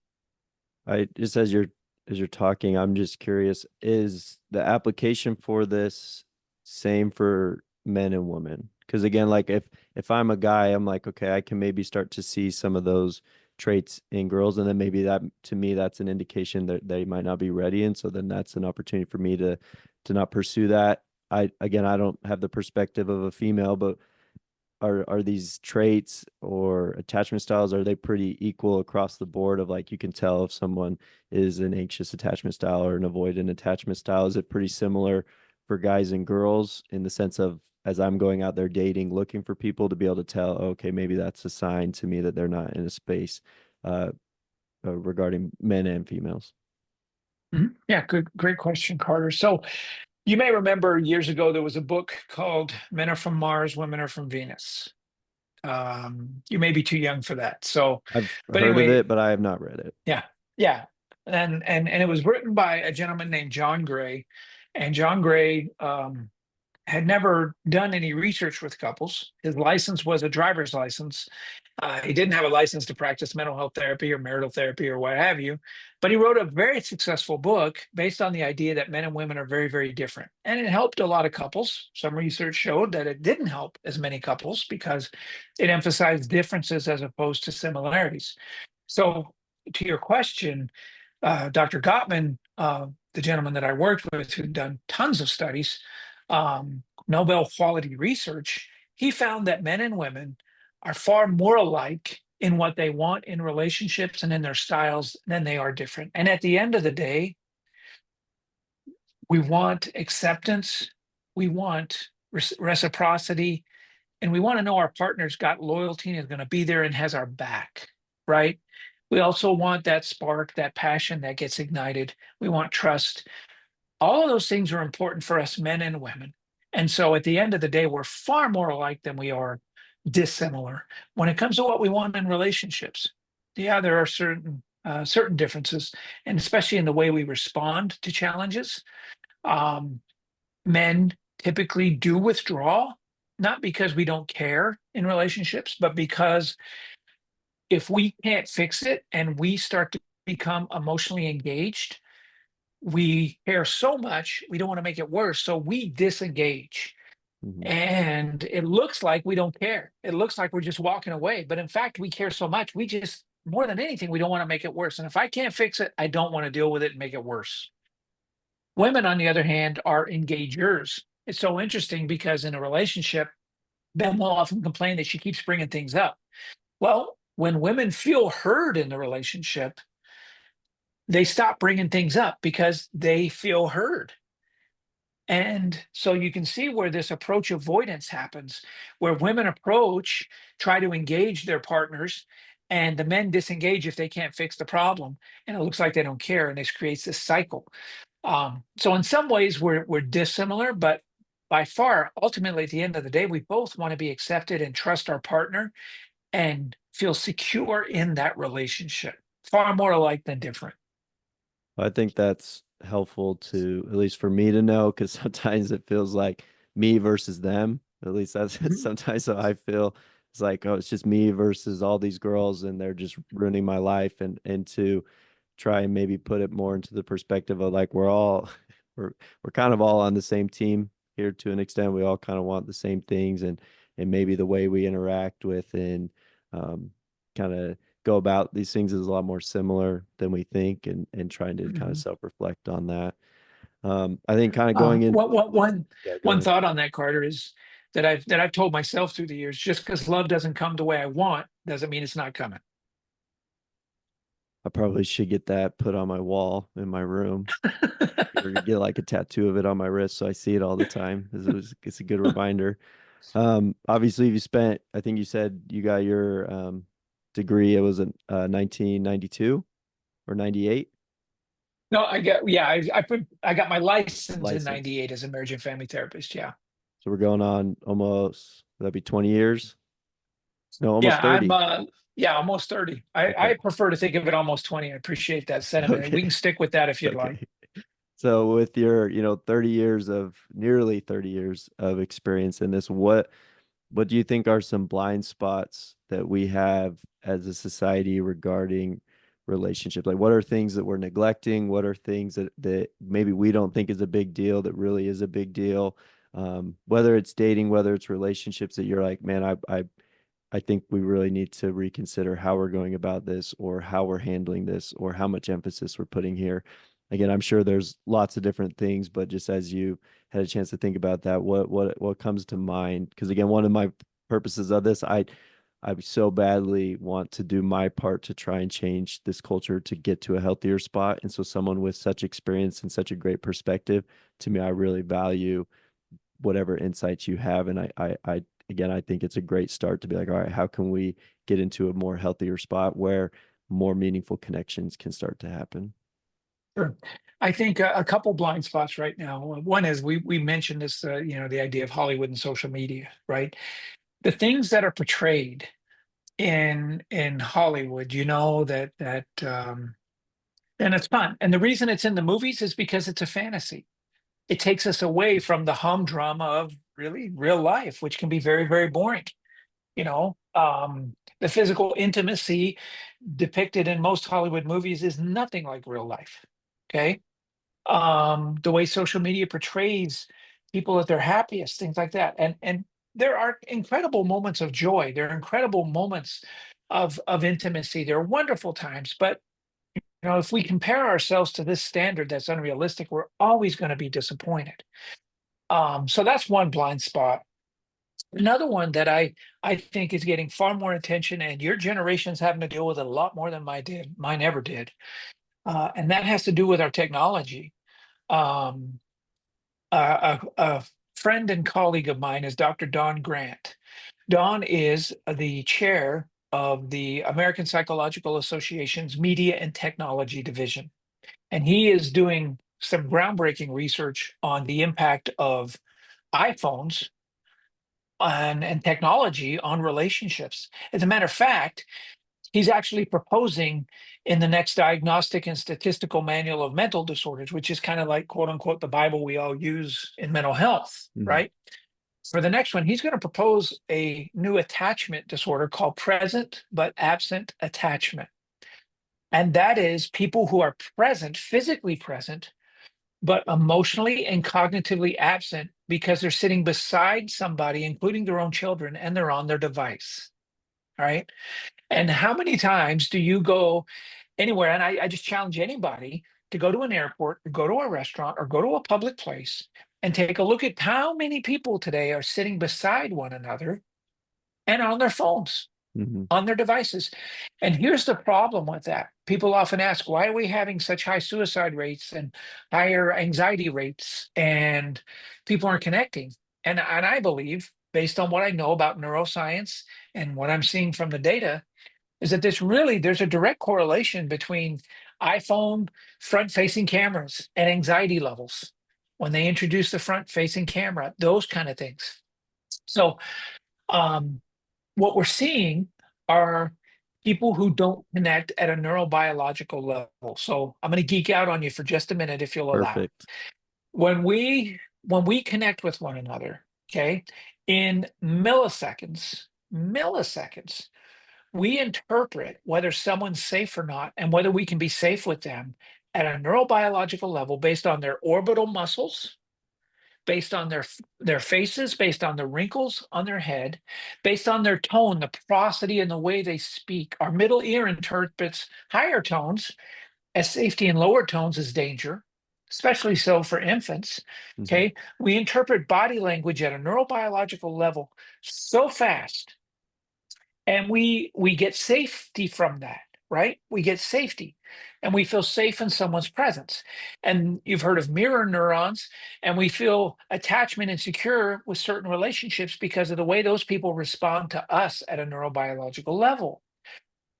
I just as you're talking, I'm just curious, is the application for this same for men and women? Because again, like if I'm a guy, I'm like, okay, I can maybe start to see some of those traits in girls, and then maybe that to me that's an indication that they might not be ready, and so then that's an opportunity for me to not pursue that. I don't have the perspective of a female, but are these traits or attachment styles, are they pretty equal across the board, of like you can tell if someone is an anxious attachment style or an avoidant attachment style? Is it pretty similar for guys and girls, in the sense of, as I'm going out there dating, looking for people, to be able to tell, okay, maybe that's a sign to me that they're not in a space uh, regarding men and females? Mhm. Yeah, great question, Carter. So you may remember years ago there was a book called Men Are From Mars, Women Are From Venus. You may be too young for that. So, I've but heard of anyway, it, but I have not read it. yeah, yeah. And it was written by a gentleman named John Gray. And John Gray had never done any research with couples. His license was a driver's license. He didn't have a license to practice mental health therapy or marital therapy or what have you. But he wrote a very successful book based on the idea that men and women are very, very different. And it helped a lot of couples. Some research showed that it didn't help as many couples because it emphasized differences as opposed to similarities. So, to your question, Dr. Gottman, the gentleman that I worked with who'd done tons of studies, Nobel quality research, he found that men and women are far more alike in what they want in relationships and in their styles than they are different. And at the end of the day, we want acceptance, we want reciprocity, and we want to know our partner's got loyalty and is going to be there and has our back, right? We also want that spark, that passion that gets ignited. We want trust. All of those things are important for us men and women. And so at the end of the day, we're far more alike than we are dissimilar when it comes to what we want in relationships. Yeah, there are certain differences, and especially in the way we respond to challenges. Um, Men typically do withdraw, not because we don't care in relationships, but because if we can't fix it and we start to become emotionally engaged, we care so much, we don't want to make it worse. So we disengage. Mhm. And it looks like we don't care. It looks like we're just walking away. But in fact, we care so much. We just, more than anything, we don't want to make it worse. And if I can't fix it, I don't want to deal with it and make it worse. Women, on the other hand, are engagers. It's so interesting because in a relationship, Ben will often complain that she keeps bringing things up. Well, when women feel heard in the relationship, they stop bringing things up because they feel heard. And so you can see where this approach avoidance happens, where women approach, try to engage their partners, and the men disengage if they can't fix the problem. And it looks like they don't care. And this creates this cycle. So in some ways we're dissimilar, but by far, ultimately at the end of the day, we both want to be accepted and trust our partner and feel secure in that relationship. Far more alike than different. I think that's helpful to, at least for me to know, because sometimes it feels like me versus them. At least that's Mhm. sometimes how I feel. It's like, oh, it's just me versus all these girls, and they're just ruining my life. And to try and maybe put it more into the perspective of like we're all we're kind of all on the same team here to an extent. We all kind of want the same things, and maybe the way we interact with and um, kind of go about these things is a lot more similar than we think, and trying to kind of Mhm. self-reflect on that. I think kind of going in. What Yeah, go one ahead. thought on that, Carter, is that I've told myself through the years, just because love doesn't come the way I want, doesn't mean it's not coming. I probably should get that put on my wall in my room, or get like a tattoo of it on my wrist so I see it all the time. It's a good reminder. Obviously, you spent. I think you said you got your degree. It was in 1992 or 98 No, I got my license in license. '98 as a marriage and family therapist. Yeah. So we're going on almost. That'd be 20 years. No, Yeah, almost I'm 30. yeah, almost 30. I Okay. prefer to think of it almost 20. I appreciate that sentiment. We Okay. can stick with that if you'd like. Okay. So with your, 30 years of nearly 30 years of experience in this, what do you think are some blind spots that we have as a society regarding relationships? Like what are things that we're neglecting? What are things that maybe we don't think is a big deal that really is a big deal? Whether it's dating, whether it's relationships that you're like, man, I think we really need to reconsider how we're going about this or how we're handling this or how much emphasis we're putting here. Again, I'm sure there's lots of different things, but just as you had a chance to think about that, what comes to mind? Because again, one of my purposes of this, I so badly want to do my part to try and change this culture to get to a healthier spot. And so someone with such experience and such a great perspective, to me, I really value whatever insights you have. And I again, I think it's a great start to be like, all right, how can we get into a more healthier spot where more meaningful connections can start to happen? Sure. I think a couple blind spots right now. One is we mentioned this, the idea of Hollywood and social media, right? The things that are portrayed in Hollywood, and it's fun. And the reason it's in the movies is because it's a fantasy. It takes us away from the humdrum of really real life, which can be very, very boring. You know, the physical intimacy depicted in most Hollywood movies is nothing like real life. Okay. The way social media portrays people at their happiest, things like that. And there are incredible moments of joy. There are incredible moments of intimacy. There are wonderful times, but if we compare ourselves to this standard that's unrealistic, we're always going to be disappointed. So that's one blind spot. Another one that I think is getting far more attention, and your generation's having to deal with it a lot more than mine ever did, and that has to do with our technology. Um, a friend and colleague of mine is Dr. Don Grant. Don is the chair of the American Psychological Association's Media and Technology Division, and he is doing some groundbreaking research on the impact of iPhones and technology on relationships. As a matter of fact, he's actually proposing in the next Diagnostic and Statistical Manual of Mental Disorders, which is kind of like quote unquote the Bible we all use in mental health, Mhm. right? For the next one, he's going to propose a new attachment disorder called present but absent attachment. And that is people who are present, physically present, but emotionally and cognitively absent because they're sitting beside somebody, including their own children, and they're on their device. All right. And how many times do you go anywhere? And I just challenge anybody to go to an airport, or go to a restaurant, or go to a public place and take a look at how many people today are sitting beside one another and on their phones, Mhm. on their devices. And here's the problem with that. People often ask, why are we having such high suicide rates and higher anxiety rates and people aren't connecting? And I believe, based on what I know about neuroscience and what I'm seeing from the data, is that there's a direct correlation between iPhone front facing cameras and anxiety levels. When they introduce the front facing camera, those kind of things. So um, what we're seeing are people who don't connect at a neurobiological level. So I'm going to geek out on you for just a minute, if you'll allow. Perfect. When we connect with one another, okay, in milliseconds, we interpret whether someone's safe or not and whether we can be safe with them at a neurobiological level based on their orbital muscles, based on their faces, based on the wrinkles on their head, based on their tone, the prosody and the way they speak. Our middle ear interprets higher tones as safety and lower tones as danger. especially so for infants. Mhm. Okay. We interpret body language at a neurobiological level so fast, and we get safety from that, right? We get safety, and we feel safe in someone's presence. And you've heard of mirror neurons, and we feel attachment and secure with certain relationships because of the way those people respond to us at a neurobiological level.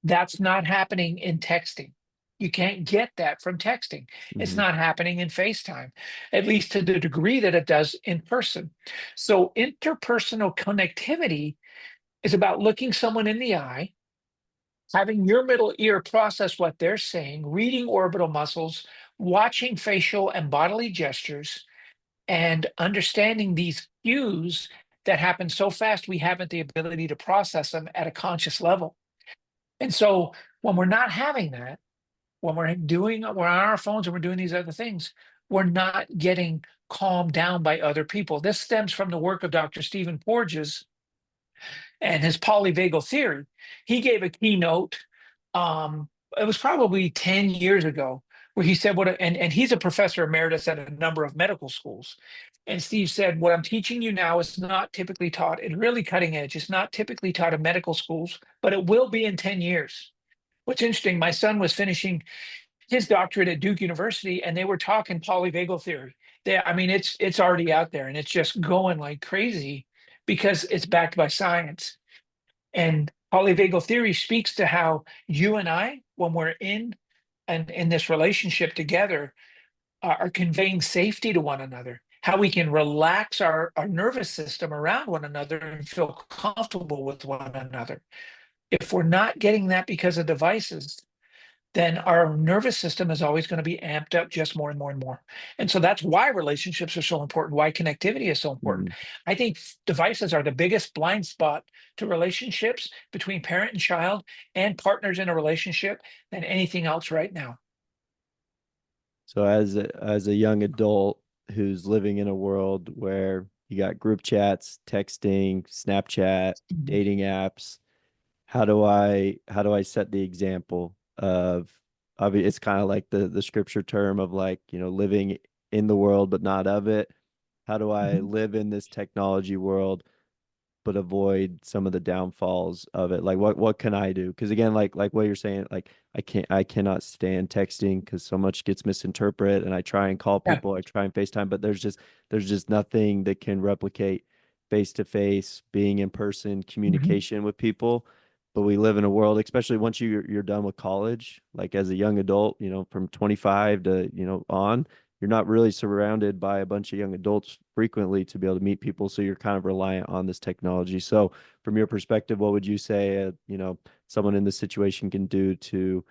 That's not happening in texting. You can't get that from texting. It's Mhm. not happening in FaceTime, at least to the degree that it does in person. So interpersonal connectivity is about looking someone in the eye, having your middle ear process what they're saying, reading orbital muscles, watching facial and bodily gestures, and understanding these cues that happen so fast we haven't the ability to process them at a conscious level. And so when we're not having that, when we're on our phones and we're doing these other things, we're not getting calmed down by other people. This stems from the work of Dr. Stephen Porges and his polyvagal theory. He gave a keynote. It was probably 10 years ago, where he said and he's a professor emeritus at a number of medical schools. And Steve said, what I'm teaching you now is not typically taught, it's really cutting edge. It's not typically taught in medical schools, but it will be in 10 years. What's interesting, my son was finishing his doctorate at Duke University, and they were talking polyvagal theory. I mean, it's already out there, and it's just going like crazy because it's backed by science. And polyvagal theory speaks to how you and I, when we're in this relationship together, are conveying safety to one another. How we can relax our nervous system around one another and feel comfortable with one another. If we're not getting that because of devices, then our nervous system is always going to be amped up just more and more and more. And so that's why relationships are so important, why connectivity is so important. Mhm. I think devices are the biggest blind spot to relationships between parent and child and partners in a relationship than anything else right now. So as a young adult who's living in a world where you got group chats, texting, Snapchat, Mhm. dating apps, how do I set the example of it's kind of like the scripture term of like, living in the world but not of it. How do I Mhm. live in this technology world but avoid some of the downfalls of it? Like what can I do? Because again, like what you're saying, like I cannot stand texting because so much gets misinterpreted, and I try and call Yeah. people, I try and FaceTime, but there's just nothing that can replicate face to face, being in person, Mhm. communication with people. But we live in a world, especially once you're done with college, like as a young adult, from 25 to, on, you're not really surrounded by a bunch of young adults frequently to be able to meet people. So you're kind of reliant on this technology. So from your perspective, what would you say, someone in this situation can do to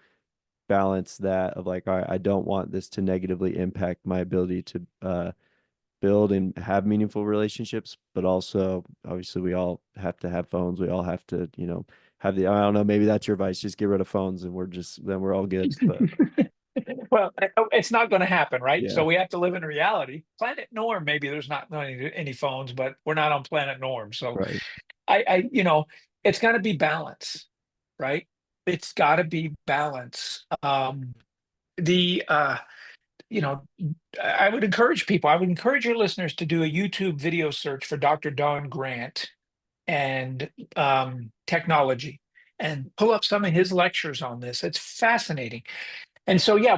balance that of like, all right, I don't want this to negatively impact my ability to build and have meaningful relationships, but also obviously we all have to have phones. We all have to, have I don't know, maybe that's your advice. Just get rid of phones and then we're all good. But Well, it's not going to happen, right? So yeah, we have to live in reality. Planet Norm, maybe there's not any phones, but we're not on Planet Norm. So right. it's got to be balance, right? It's got to be balance. The you know, I would encourage people. I would encourage your listeners to do a YouTube video search for Dr. Don Grant and technology, and pull up some of his lectures on this. It's fascinating. And so, yeah,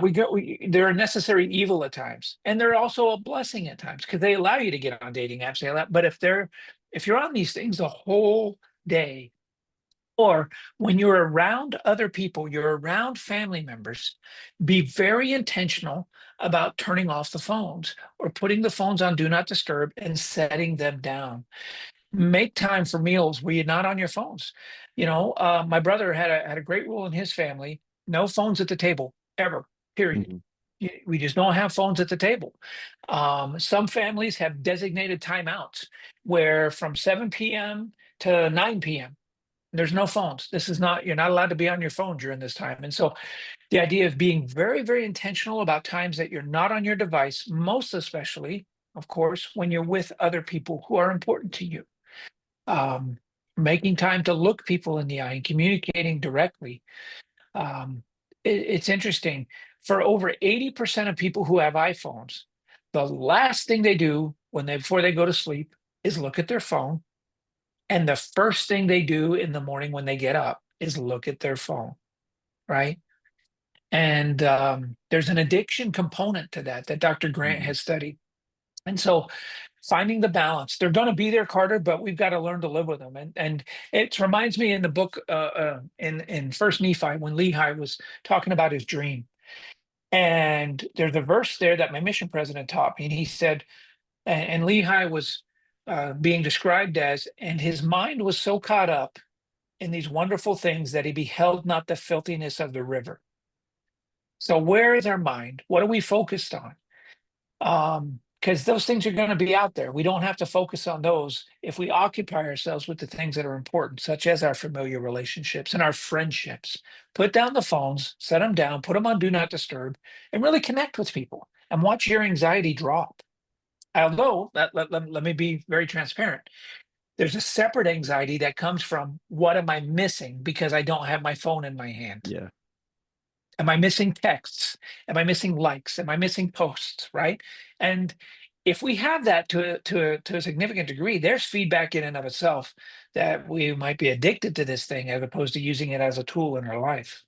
they're a necessary evil at times, and they're also a blessing at times because they allow you to get on dating apps. But if you're on these things the whole day, or when you're around other people, you're around family members, be very intentional about turning off the phones or putting the phones on do not disturb and setting them down. Make time for meals where you're not on your phones. My brother had a great rule in his family: no phones at the table ever. Period. Mhm. We just don't have phones at the table. Some families have designated timeouts where from 7 p.m. to 9 p.m. there's no phones. You're not allowed to be on your phone during this time. And so the idea of being very, very intentional about times that you're not on your device, most especially, of course, when you're with other people who are important to you, um, making time to look people in the eye and communicating directly. It's interesting. For over 80% of people who have iPhones, the last thing they do before they go to sleep is look at their phone. And the first thing they do in the morning when they get up is look at their phone, right? And there's an addiction component to that Dr. Grant Mhm. has studied. And so finding the balance, they're going to be there, Carter, but we've got to learn to live with them. And it reminds me in the book in First Nephi when Lehi was talking about his dream. And there's a verse there that my mission president taught me, and he said, and Lehi was being described as, and his mind was so caught up in these wonderful things that he beheld not the filthiness of the river. So where is our mind? What are we focused on? Because those things are going to be out there. We don't have to focus on those if we occupy ourselves with the things that are important, such as our familiar relationships and our friendships. Put down the phones, set them down, put them on do not disturb, and really connect with people and watch your anxiety drop. Although, let me be very transparent. There's a separate anxiety that comes from what am I missing because I don't have my phone in my hand? Yeah, Am I missing texts? Am I missing likes? Am I missing posts? Right. And if we have that to a significant degree, there's feedback in and of itself that we might be addicted to this thing as opposed to using it as a tool in our life.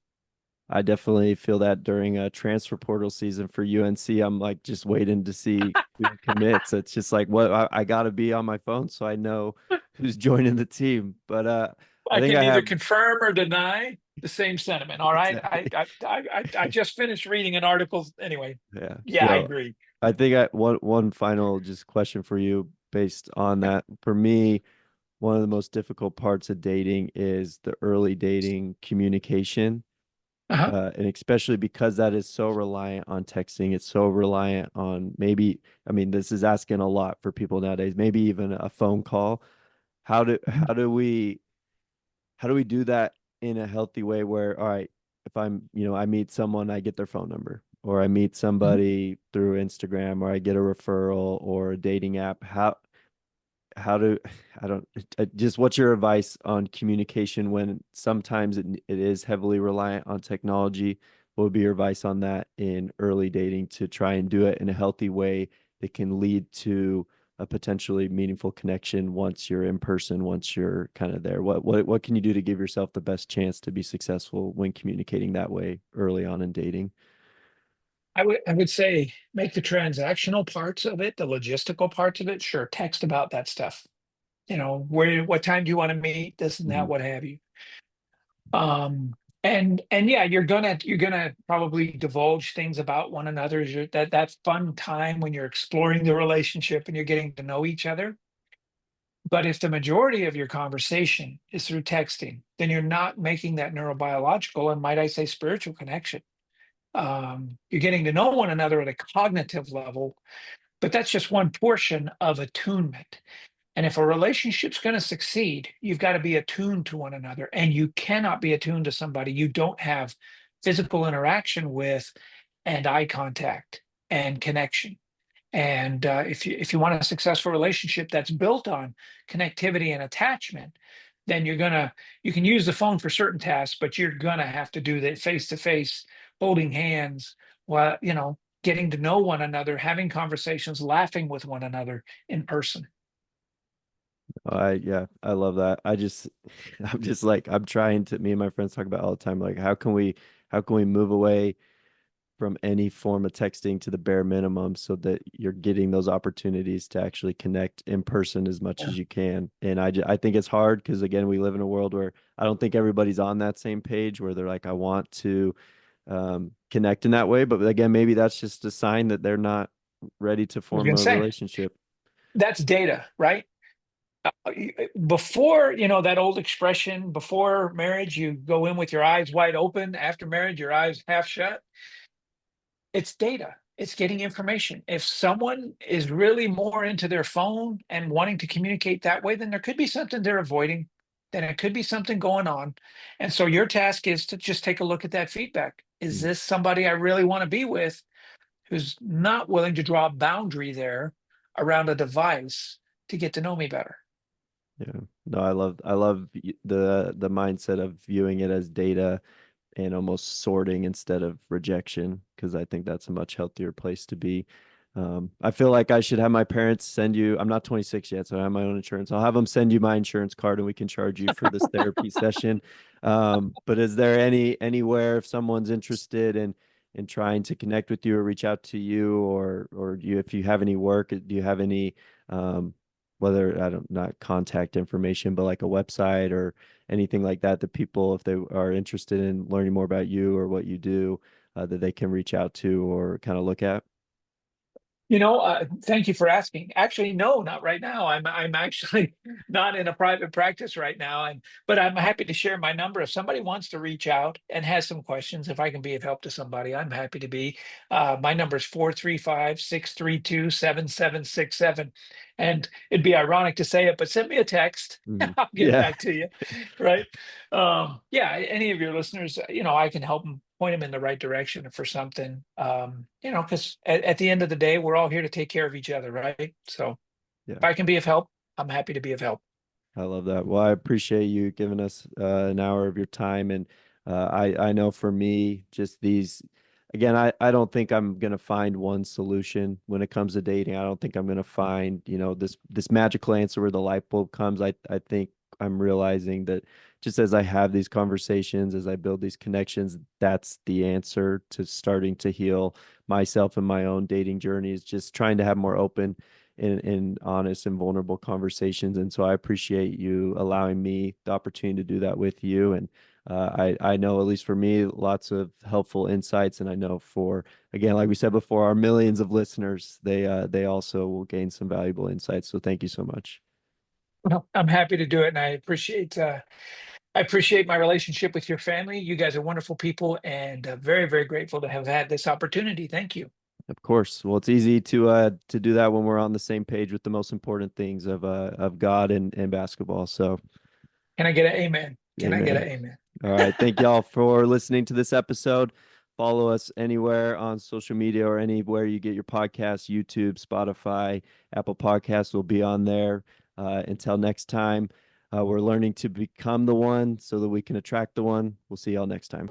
I definitely feel that during a transfer portal season for UNC. I'm like just waiting to see who commits. It's just like what I got to be on my phone so I know who's joining the team. But I I think can I neither have confirm or deny the same sentiment. All right. exactly. I just finished reading an article. Anyway, Yeah. yeah, I Yo, agree. I think one final just question for you based on that. For me, one of the most difficult parts of dating is the early dating communication. Uh-huh. And especially because that is so reliant on texting, it's so reliant on maybe, I mean, this is asking a lot for people nowadays, maybe even a phone call. How do Mhm. how do we how do we do that in a healthy way where, all right, if I meet someone, I get their phone number, or I meet Mhm. somebody through Instagram, or I get a referral or a dating app. How do I don't just what's your advice on communication when sometimes it is heavily reliant on technology? What would be your advice on that in early dating to try and do it in a healthy way that can lead to a potentially meaningful connection once you're in person, once you're kind of there? What can you do to give yourself the best chance to be successful when communicating that way early on in dating? I would say make the transactional parts of it, the logistical parts of it, sure, text about that stuff. What time do you want to meet, this and that, Mhm. what have you. Um, and yeah, you're gonna probably divulge things about one another. That fun time when you're exploring the relationship and you're getting to know each other. But if the majority of your conversation is through texting, then you're not making that neurobiological and might I say spiritual connection. You're getting to know one another at a cognitive level, but that's just one portion of attunement. And if a relationship's going to succeed, you've got to be attuned to one another. And you cannot be attuned to somebody you don't have physical interaction with and eye contact and connection. And if you want a successful relationship that's built on connectivity and attachment, then you can use the phone for certain tasks, but you're gonna have to do that face to face, holding hands, while getting to know one another, having conversations, laughing with one another in person. Yeah, I love that. I'm just like I'm trying to me and my friends talk about all the time like how can we move away from any form of texting to the bare minimum so that you're getting those opportunities to actually connect in person as much Yeah. as you can. And I think it's hard because again, we live in a world where I don't think everybody's on that same page where they're like, I want to connect in that way. But again, maybe that's just a sign that they're not ready to I was form gonna a say relationship. that's data, right? Before, that old expression, before marriage, you go in with your eyes wide open. After marriage, your eyes half shut. It's data. It's getting information. If someone is really more into their phone and wanting to communicate that way, then there could be something they're avoiding. Then it could be something going on. And so your task is to just take a look at that feedback. Is Mm, this somebody I really want to be with who's not willing to draw a boundary there around a device to get to know me better? yeah. No, I love the mindset of viewing it as data and almost sorting instead of rejection, because I think that's a much healthier place to be. I feel like I should have my parents send you. I'm not 26 yet, so I have my own insurance. I'll have them send you my insurance card, and we can charge you for this therapy session. But is there anywhere if someone's interested in trying to connect with you or reach out to you, or you, if you have any work, do you have any whether, I don't, not contact information, but like a website or anything like that, that people, if they are interested in learning more about you or what you do, that they can reach out to or kind of look at? Thank you for asking. Actually, no, not right now. I'm actually not in a private practice right now, but I'm happy to share my number. If somebody wants to reach out and has some questions, if I can be of help to somebody, I'm happy to be. My number is 435-632-7767. And it'd be ironic to say it, but send me a text. Mhm. I'll get Yeah. back to you. Right. Yeah, any of your listeners, I can help them, point them in the right direction for something. Because at the end of the day, we're all here to take care of each other, right? So Yeah. if I can be of help, I'm happy to be of help. I love that. Well, I appreciate you giving us an hour of your time, and I know for me, just these, again, I don't think I'm gonna find one solution when it comes to dating. I don't think I'm gonna find, this magical answer where the light bulb comes. I think I'm realizing that just as I have these conversations, as I build these connections, that's the answer to starting to heal myself and my own dating journey, is just trying to have more open in honest and vulnerable conversations. And so I appreciate you allowing me the opportunity to do that with you. And I know, at least for me, lots of helpful insights. And I know for, again, like we said before, our millions of listeners, they also will gain some valuable insights. So thank you so much. Well, I'm happy to do it, and I appreciate my relationship with your family. You guys are wonderful people, and very, very grateful to have had this opportunity. Thank you. Of course. Well, it's easy to do that when we're on the same page with the most important things of God and basketball. So, Can I get an amen? Can I get an amen. amen? All right. Thank y'all for listening to this episode. Follow us anywhere on social media or anywhere you get your podcasts, YouTube, Spotify, Apple Podcasts will be on there. Until next time, we're learning to become the one so that we can attract the one. We'll see y'all next time.